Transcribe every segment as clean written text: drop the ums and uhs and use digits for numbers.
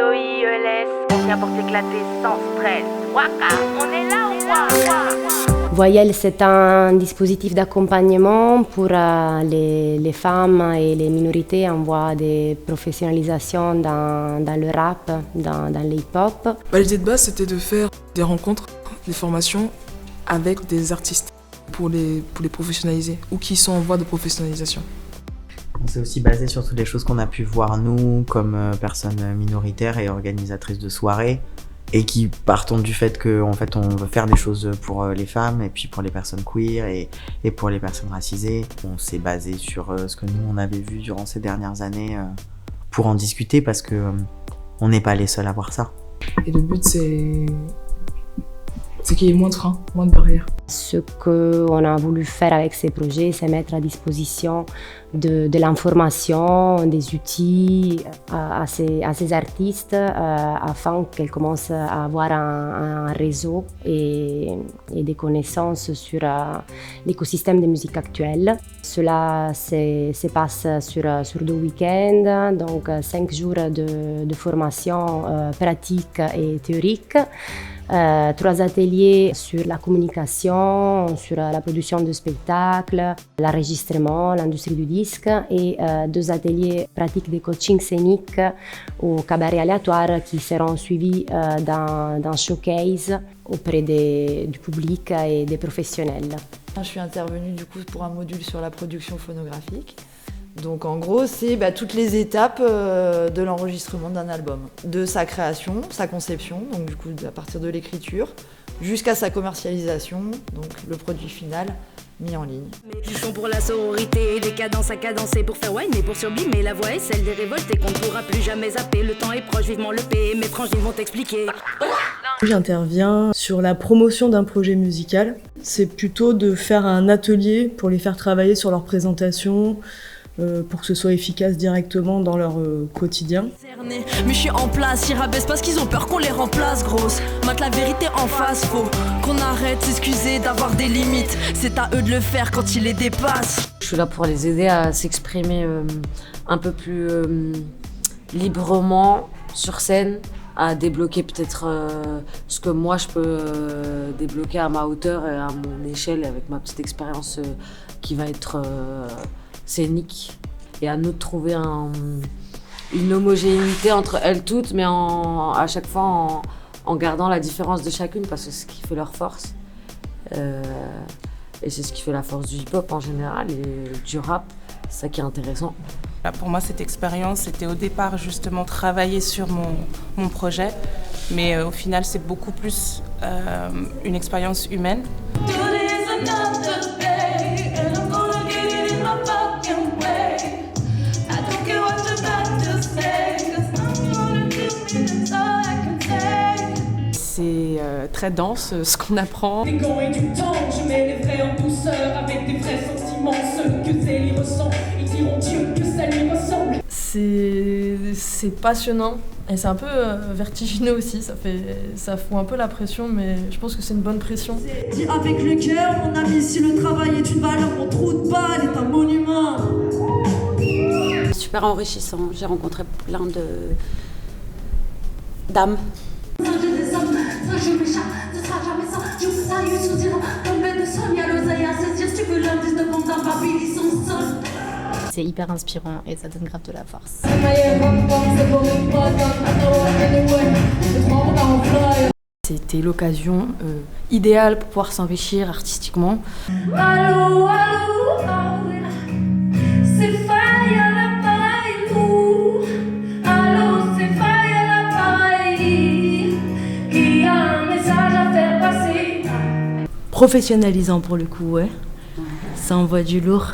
VOIELS, on vient pour s'éclater sans stress. Waka, on est là ou quoi? Voyelles, c'est un dispositif d'accompagnement pour les femmes et les minorités en voie de professionnalisation dans le rap, dans le hip-hop. L'idée de base, c'était de faire des rencontres, des formations avec des artistes pour les professionnaliser ou qui sont en voie de professionnalisation. On s'est aussi basé sur toutes les choses qu'on a pu voir nous comme personnes minoritaires et organisatrices de soirées et qui partons du fait qu'en fait, on veut faire des choses pour les femmes et puis pour les personnes queer et pour les personnes racisées. On s'est basé sur ce que nous on avait vu durant ces dernières années pour en discuter parce que on n'est pas les seuls à voir ça. Et le but c'est qu'il y ait moins de freins, moins de barrières. Ce qu'on a voulu faire avec ces projets, c'est mettre à disposition de l'information, des outils à ces artistes afin qu'elles commencent à avoir un réseau et des connaissances sur l'écosystème de musique actuelle. Cela se passe sur 2 week-ends, donc 5 jours de formation pratique et théorique. 3 ateliers sur la communication, sur la production de spectacles, l'enregistrement, l'industrie du disque et 2 ateliers pratiques de coaching scénique au cabaret aléatoire qui seront suivis d'un showcase auprès du public et des professionnels. Je suis intervenue du coup pour un module sur la production phonographique. Donc en gros, c'est toutes les étapes de l'enregistrement d'un album, de sa création, sa conception, donc du coup à partir de l'écriture, jusqu'à sa commercialisation, donc le produit final mis en ligne. Du son pour la sororité, des cadences à cadencer pour faire wine et pour sublimer la voix est celle des révoltés qu'on ne pourra plus jamais zapper. Le temps est proche, vivement le paix, mes frangines vont t'expliquer. J'interviens sur la promotion d'un projet musical. C'est plutôt de faire un atelier pour les faire travailler sur leur présentation, pour que ce soit efficace directement dans leur quotidien. Mais je suis en place, ils rabaissent parce qu'ils ont peur qu'on les remplace, grosse. Mate la vérité en face, faut qu'on arrête de s'excuser d'avoir des limites. C'est à eux de le faire quand ils les dépassent. Je suis là pour les aider à s'exprimer un peu plus librement sur scène, à débloquer peut-être ce que moi je peux débloquer à ma hauteur et à mon échelle avec ma petite expérience qui va être scénique, et à nous de trouver une homogénéité entre elles toutes, mais à chaque fois en gardant la différence de chacune, parce que c'est ce qui fait leur force. Et c'est ce qui fait la force du hip-hop en général et du rap, c'est ça qui est intéressant. Pour moi, cette expérience, c'était au départ justement travailler sur mon projet, mais au final, c'est beaucoup plus une expérience humaine. C'est très dense ce qu'on apprend. Des gants et du temps, je mets les vrais en douceur avec des vrais sentiments. Ceux que Zélie ressent, ils diront Dieu que ça lui ressemble. C'est passionnant et c'est un peu vertigineux aussi. Ça fout un peu la pression, mais je pense que c'est une bonne pression. Dis avec le cœur, mon ami, si le travail est une valeur, mon trou de balle est un monument. Super enrichissant. J'ai rencontré plein d'âmes. C'est hyper inspirant et ça donne grave de la force. C'était l'occasion idéale pour pouvoir s'enrichir artistiquement. Allô, c'est faille à l'appareil. Allô, c'est faille à l'appareil. Qui a un message à faire passer. Professionnalisant pour le coup, ouais. Ça envoie du lourd.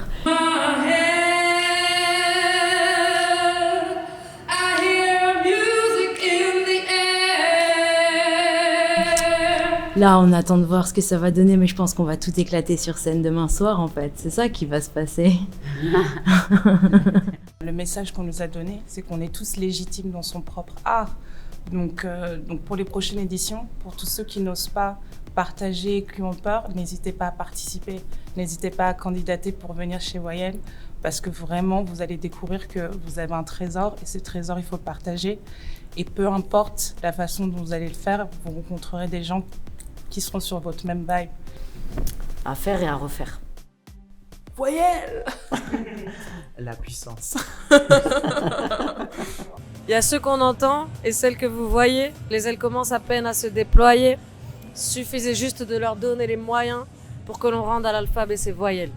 Là, on attend de voir ce que ça va donner, mais je pense qu'on va tout éclater sur scène demain soir, en fait. C'est ça qui va se passer. Le message qu'on nous a donné, c'est qu'on est tous légitimes dans son propre art. Donc pour les prochaines éditions, pour tous ceux qui n'osent pas partager, qui ont peur, n'hésitez pas à participer. N'hésitez pas à candidater pour venir chez Voyelles. parce que vraiment, vous allez découvrir que vous avez un trésor et ce trésor, il faut le partager. Et peu importe la façon dont vous allez le faire, vous rencontrerez des gens qui seront sur votre même vibe. À faire et à refaire. Voyelle. La puissance. Il y a ceux qu'on entend et celles que vous voyez. Les ailes commencent à peine à se déployer. Suffisait juste de leur donner les moyens pour que l'on rende à l'alphabet ses voyelles.